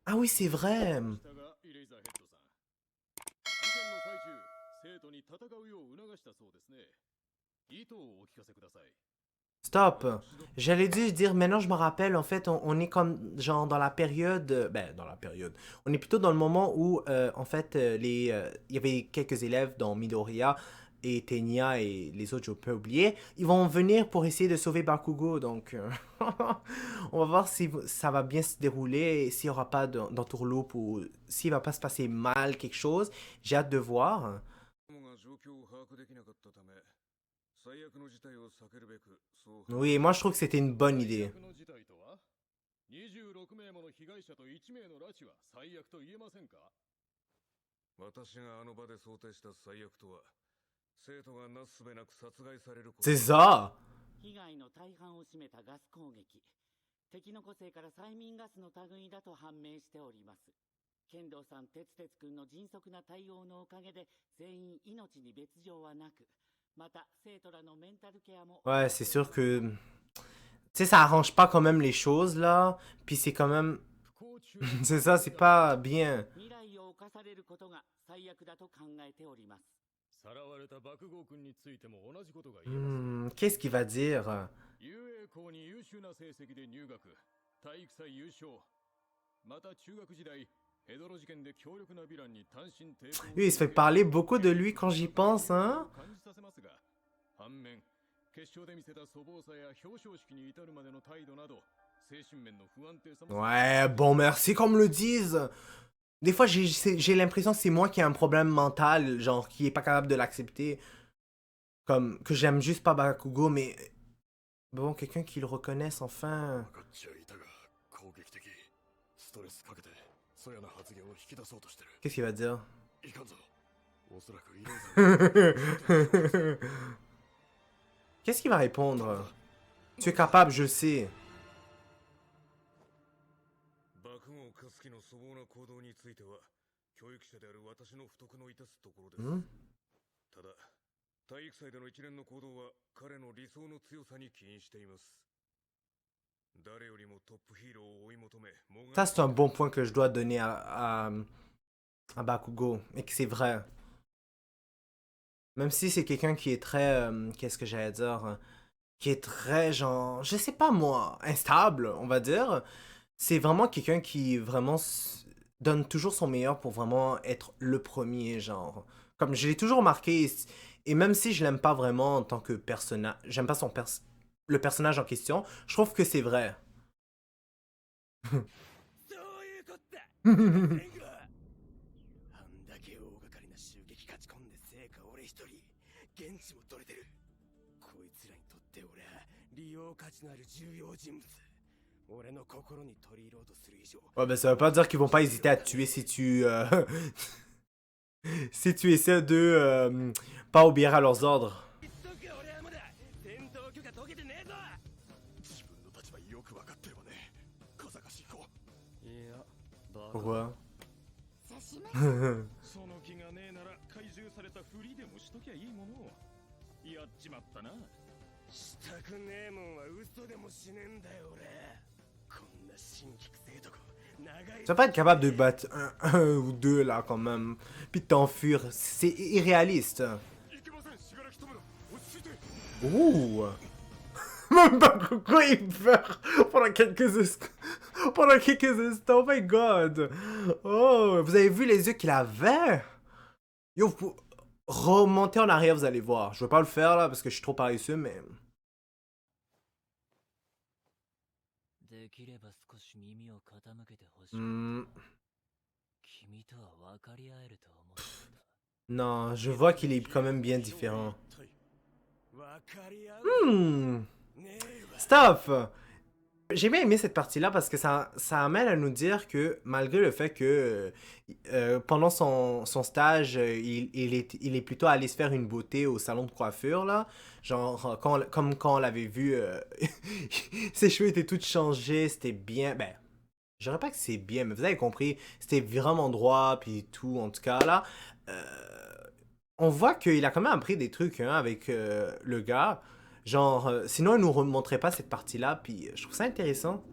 Ah oui, c'est vrai. Stop. J'allais dire, maintenant je me rappelle, en fait, on est comme, genre, dans la période, ben, dans la période, on est plutôt dans le moment où, en fait, il y avait quelques élèves dont Midoriya et Tenya et les autres, je peux oublier, ils vont venir pour essayer de sauver Bakugo, donc, on va voir si ça va bien se dérouler, et s'il n'y aura pas d'entourloupe ou s'il va pas se passer mal quelque chose. J'ai hâte de voir. Oui, moi je trouve que c'était une bonne idée. 26名もの被害者と1名の拉致は最悪と言えませんか？私があの場で想定した最悪とは、生徒がなすすべなく殺害されること。C'est ça! 被害の大半を占めたガス攻撃。敵の個性から催眠ガスの類だと判明しております。剣道さん、鉄鉄君の迅速な対応のおかげで全員命に別状はなく、また生徒らのメンタルケアも。Ouais, c'est sûr que tu sais, ça arrange pas quand même les choses, là. Puis c'est quand même... c'est ça, c'est pas bien. Qu'est-ce qu'il va dire? Lui, il se fait parler beaucoup de lui quand j'y pense, hein? Ouais, bon, merci qu'on me le dise. Des fois, j'ai l'impression que c'est moi qui ai un problème mental, genre, qui est pas capable de l'accepter. Comme, que j'aime juste pas Bakugo, mais... Bon, quelqu'un qui le reconnaisse, enfin. Qu'est-ce qu'il va dire? Qu'est-ce qu'il va répondre? Tu es capable, je sais. Hmm? Ça, c'est un bon point que je dois donner à Bakugo, et que c'est vrai. Même si c'est quelqu'un qui est très... qu'est-ce que j'allais dire? Qui est très, genre... Je sais pas moi, instable, on va dire. C'est vraiment quelqu'un qui vraiment donne toujours son meilleur pour vraiment être le premier, genre. Comme je l'ai toujours remarqué, et même si je l'aime pas vraiment en tant que personnage, j'aime pas le personnage en question, je trouve que c'est vrai. Ouais, ben ça veut pas dire qu'ils vont pas hésiter à te tuer si tu... si tu essaies de pas obéir à leurs ordres. Pourquoi? Tu vas pas être capable de battre un ou deux là quand même, puis de t'enfuir, c'est irréaliste. Ouh! Même pas pourquoi il meurt pendant quelques instants, oh my god! Oh, vous avez vu les yeux qu'il avait? Yo, vous remontez en arrière, vous allez voir. Je vais pas le faire là parce que je suis trop paresseux, mais... Hmm. Non, je vois qu'il est quand même bien différent. Hmm. Stop! J'ai bien aimé cette partie-là parce que ça amène à nous dire que malgré le fait que pendant son stage, il est plutôt allé se faire une beauté au salon de coiffure, là. Genre, comme quand on l'avait vu, ses cheveux étaient tous changés, c'était bien. Ben, je dirais pas que c'est bien, mais vous avez compris, c'était vraiment droit, puis tout, en tout cas, là. On voit qu'il a quand même appris des trucs hein, avec le gars. Genre, sinon, il nous remontrait pas cette partie-là, puis je trouve ça intéressant.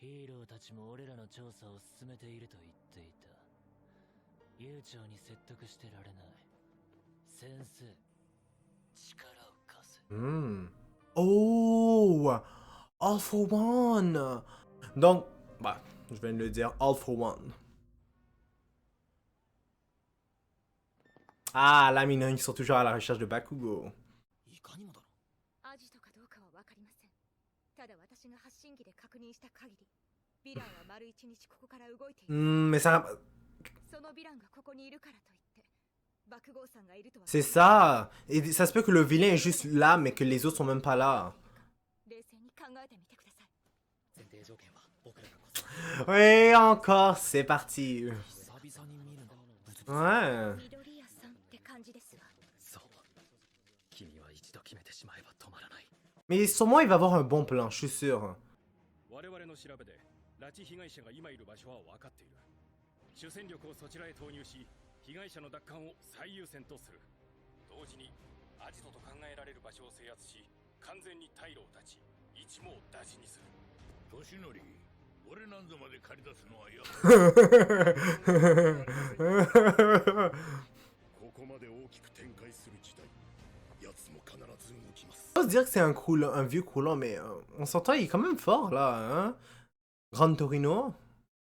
ヒーローたちも俺らの調査を進めていると言っていた。悠長に説得してられない。先生、力を貸せ。Oh! All for One! Donc, bah, je viens de le dire, All for One. Ah, là, maintenant, ils sont toujours à la recherche de Bakugo. いかにもだろ。アジトかどうかはわかりません。ただ私が発信機で確認した限り、ヴィランは丸一日ここから動いている。Mais ça... そのヴィランがここにいるからといって、爆豪さんがいるとは。C'est ça! Et ça se peut que le vilain est juste là, mais que les autres sont même pas là. 冷静に考えてみてください。前提条件は僕らがこそ。 Oui, encore, c'est parti. 久々に見るな。 Ouais. 緑谷さんって感じですが。そう。君は一度決めてしまえば止まらない。 Mais sûrement, il va avoir un bon plan, je suis sûr. 我々の調べで拉致被害者が今いる場所は分かっている。主戦力をそちらへ投入し、被害者の奪還を最優先とする。同時にアジトと考えられる場所を制圧し、完全に退路を断ち、一網打尽にする。年寄り、俺なんぞまで借り出すのはや。ここまで大きく展開する時代、奴も必ず動きます。 On va se dire que c'est un vieux croulant, mais on s'entend, il est quand même fort là, hein? Gran Torino?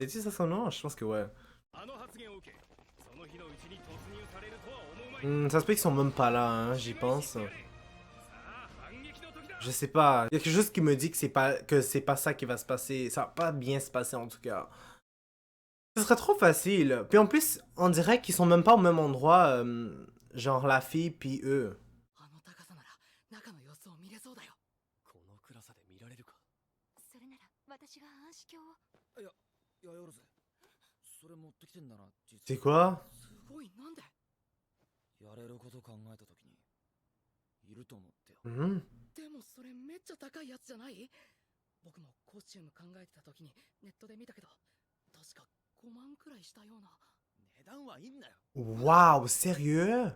C'est-tu ça son nom? Je pense que ouais. あの発言を受け、その日のうちに突入されるとは思うまい。 Ça se peut qu'ils sont même pas là, hein, j'y pense. Je sais pas, il y a quelque chose qui me dit que c'est pas ça qui va se passer. Ça va pas bien se passer en tout cas. Ce serait trop facile. Puis en plus, on dirait qu'ils sont même pas au même endroit, genre la fille puis eux. あの高さなら中の様子を見れそうだよ。この暗さで見られるか。それなら私が暗視鏡を。やるぜ。それ持ってきてんだな。 C'est quoi? すごい、なんで？やれること考えたときにいると思ってよ。 でもそれめっちゃ高いやつじゃない？僕もコスチューム考えてたときにネットで見たけど、確か5万くらいしたような。値段はいいんだよ。 Waouh, sérieux?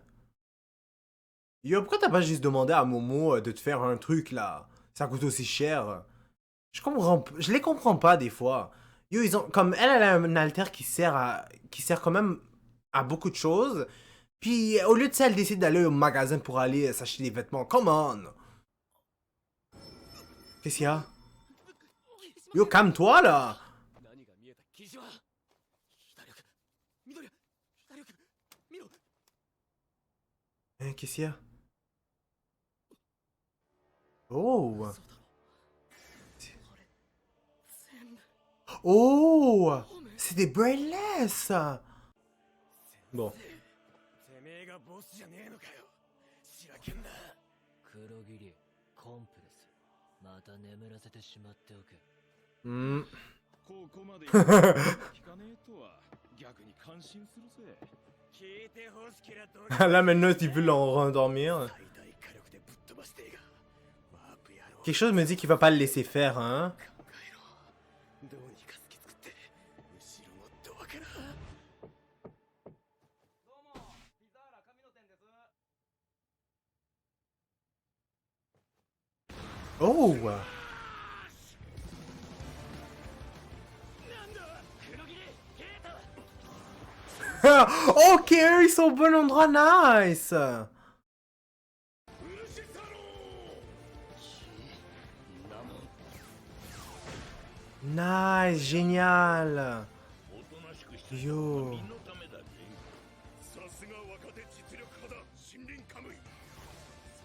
Yo, pourquoi t'as pas juste demandé à Momo de te faire un truc là? Ça coûte aussi cher. Je les comprends pas des fois. Yo, ils ont comme elle a un alter qui sert quand même à beaucoup de choses. Puis au lieu de ça, elle décide d'aller au magasin pour aller s'acheter des vêtements. Come on! Qu'est-ce qu'il y a? Yo, calme-toi là! 何が見えた？記事は左奥、緑、左奥、見ろ。 Hein, qu'est-ce qu'il y a? Oh! Oh! C'est des brainless! Bon. てめえがボスじゃねえのかよ。白剣だ。黒霧、コンプレス。また眠らせてしまっておけ。ここまで聞かねえとは逆に感心するぜ。聞いてほしけりゃどれ Là maintenant, il veut l'endormir. Quelque chose me dit qu'il va pas le laisser faire, hein? Oh! Ok, ils sont au bon endroit, nice! Nice, génial! Yo! さすが若手実力派だ、森林カムイ。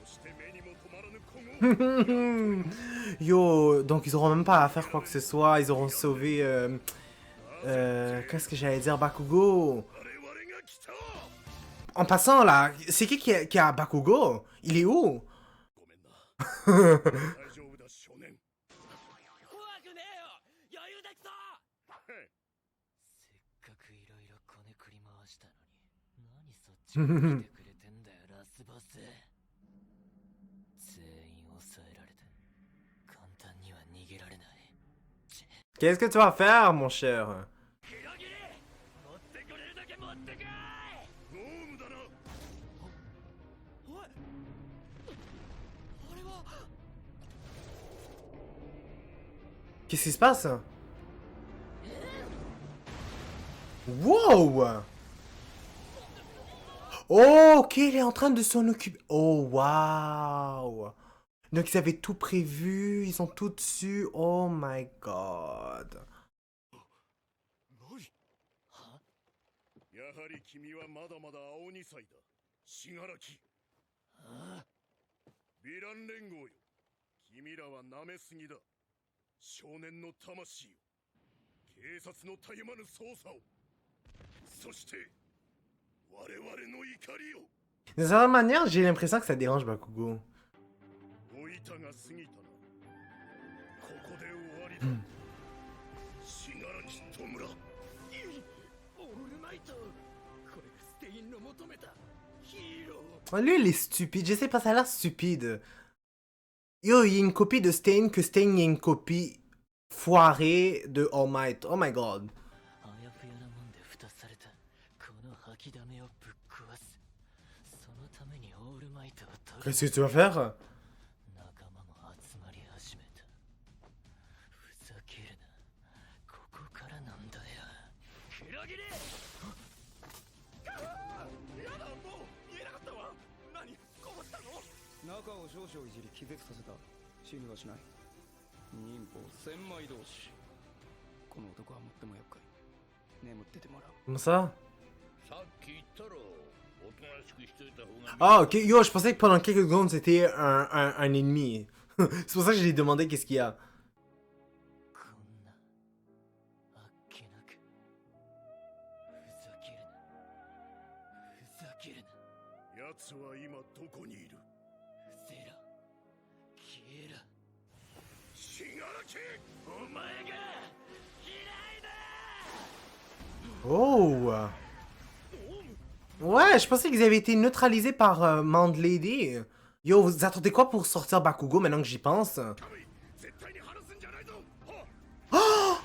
そして目にも止まらぬ古豪。 Yo, donc ils auront même pas à faire quoi que ce soit, ils auront sauvé... qu'est-ce que j'allais dire? Bakugo! En passant là, c'est qui a Bakugo? Il est où? 大丈夫だ少年。怖くねえよ。余裕できそう。せっかくいろいろこねくり回したのに、何そっちに来てくれてんだよ、ラスボス。全員抑えられて、簡単には逃げられない。 Qu'est-ce que tu vas faire, mon cher? 黒霧、持ってくれるだけ持ってこい。ゴームだな。おい、あれは。 Qu'est-ce qui se passe? Wow! Oh, ok, il est en train de s'en occuper. Oh, wow! Donc, ils avaient tout prévu, ils sont tout dessus. Oh my god. やはり君はまだまだ青2歳だ。死柄木。ヴィラン連合よ。君らは舐めすぎだ。少年の魂を。警察のたゆまぬ捜査を。そして、我々の怒りを。 D'une certaine manière, j'ai l'impression que ça dérange Bakugo. 老いたが過ぎたな。ここで終わりだ。死柄木弔。オールマイト、これがステインの求めたヒーロー。 Oh, lui, il est stupide. Je sais pas, ça a l'air stupide. Yo, il y a une copie de Stain, que Stain, il y a une copie foirée de All Might. Oh my god. あやふやなもんで蓋されたこの吐きだめをぶっ壊す。そのためにオールマイトを取る。 Qu'est-ce que tu vas faire? 仲間も集まり始めた。ふざけるな。ここからなんだよ。裏切れ。やだ、もう言えなかったわ。何こぼしたの？中を少々いじり気絶させた。死にはしない。忍法千枚同士。この男は最も厄介。眠っててもらう。 Comment ça? さっき言ったろ。おとなしくしといた方が。 Ah, ok. Yo, je pensais que pendant quelques secondes, c'était un ennemi. C'est pour ça que je lui ai demandé qu'est-ce qu'il y a. こんなあっけなく。ふざけるな。ふざけるな。奴は今どこにいる？うせろ。消えろ。死柄木！お前が嫌いだ。 Oh! Ouais, je pensais qu'ils avaient été neutralisés par Mandlady. Yo, vous attendez quoi pour sortir Bakugo maintenant que j'y pense? カムイ、絶対に離すんじゃないぞ。はっ。 Oh!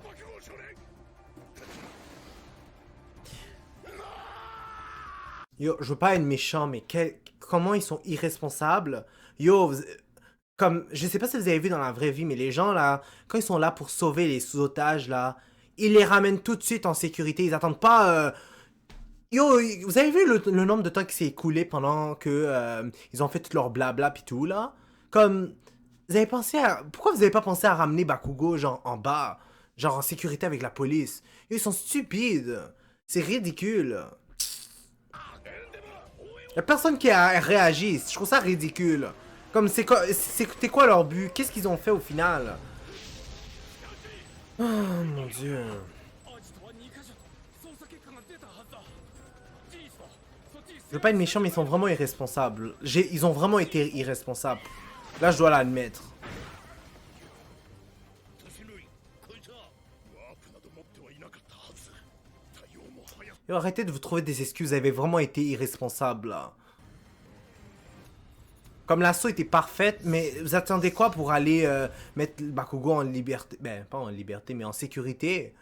爆豪少年。 Yo, je veux pas être méchant, mais comment ils sont irresponsables? Yo, comme, je sais pas si vous avez vu dans la vraie vie, mais les gens là, quand ils sont là pour sauver les sous-otages là, ils les ramènent tout de suite en sécurité. Ils attendent pas. Yo, vous avez vu le nombre de temps qui s'est écoulé pendant que ils ont fait tout leur blabla pis tout là? Comme, vous avez pensé à. Pourquoi vous avez pas pensé à ramener Bakugo genre en bas? Genre en sécurité avec la police? Yo, ils sont stupides. C'est ridicule. Y'a personne qui a réagi. Je trouve ça ridicule. Comme, c'était quoi leur but? Qu'est-ce qu'ils ont fait au final? Oh mon dieu. アジトは2カ所と捜査結果が出たはずだ。事実だ。そっちに Je veux pas être méchant, mais ils sont vraiment irresponsables. Ils ont vraiment été irresponsables. Là, je dois l'admettre. 年類、こいつはワープなど持ってはいなかったはず。対応も早く。 Yo, arrêtez de vous trouver des excuses. Vous avez vraiment été irresponsables, là. Comme l'assaut était parfaite, mais vous attendez quoi pour aller mettre Bakugo en liberté? Ben, pas en liberté, mais en sécurité.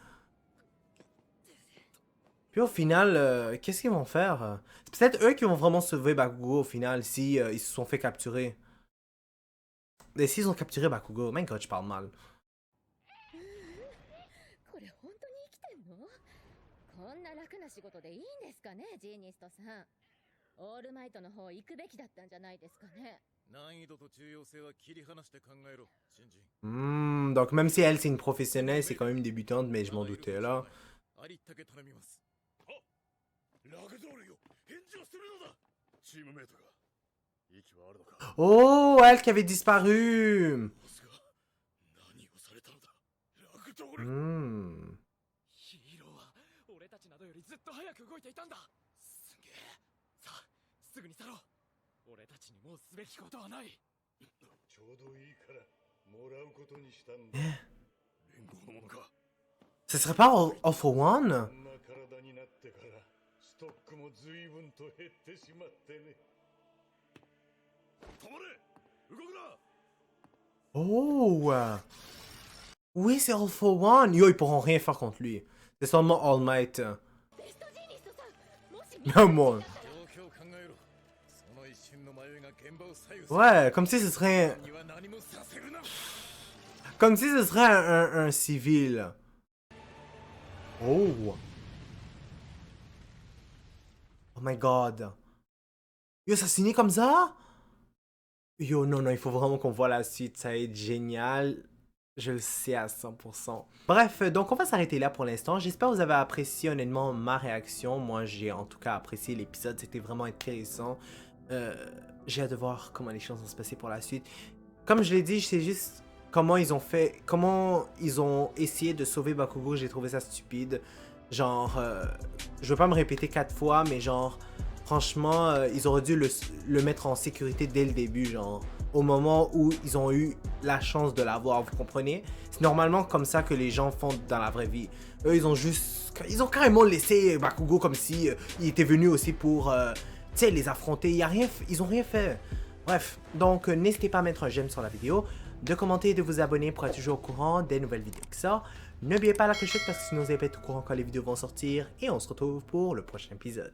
Puis au final, qu'est-ce qu'ils vont faire? C'est peut-être eux qui vont vraiment sauver Bakugo au final, si ils se sont fait capturer. Et s'ils ont capturé Bakugo, my god, je parle mal. これ本当に生きてんの？こんな楽な仕事でいいんですかね、ジーニストさん。オールマイトの方行くべきだったんじゃないですかね。難易度と重要性は切り離して考えろ、新人。 Donc même si elle c'est une professionnelle, c'est quand même une débutante, mais je m'en doutais là. ありったけ頼みます。ラグドールよ、返事をするのだ。チームメイトが息はあるのか。 Oh, elle qui avait disparu. ボスが何をされたのだ。ラグドール。 Hmm. ヒーローは俺たちなどよりずっと早く動いていたんだ。すげえ。さあ、すぐに去ろう。俺たちにもうすべきことはない。ちょうどいいからもらうことにしたんだ。連合のものか。 Ce serait pas All for One? こんな体になってからストックも随分と減ってしまってね。止まれ、動くな。 Oh! Oui, c'est All for One. Yo, ils pourront rien faire contre lui. C'est seulement All Might. ベストジーニストさん、もし Non, moi. 状況を考えろ。その一瞬の迷いが現場を左右する。 Ouais, comme si ce serait... には何もさせるな。 Comme si ce serait un civil. Oh. Oh my god. Yo, ça finit comme ça? Yo, non, il faut vraiment qu'on voit la suite. Ça va être génial. Je le sais à 100%. Bref, donc on va s'arrêter là pour l'instant. J'espère que vous avez apprécié honnêtement ma réaction. Moi, j'ai en tout cas apprécié l'épisode. C'était vraiment intéressant. J'ai hâte de voir comment les choses vont se passer pour la suite. Comme je l'ai dit, c'est juste comment ils ont essayé de sauver Bakugo. J'ai trouvé ça stupide. Genre, je veux pas me répéter 4 fois, mais genre, franchement, ils auraient dû le mettre en sécurité dès le début, genre, au moment où ils ont eu la chance de l'avoir, vous comprenez? C'est normalement comme ça que les gens font dans la vraie vie. Eux, ils ont carrément laissé Bakugo comme si il était venu aussi pour, tu sais, les affronter. Ils ont rien fait. Bref, donc n'hésitez pas à mettre un j'aime sur la vidéo, de commenter et de vous abonner pour être toujours au courant des nouvelles vidéos qui sortent. N'oubliez pas la clochette parce que sinon vous n'allez pas être au courant quand les vidéos vont sortir. Et on se retrouve pour le prochain épisode.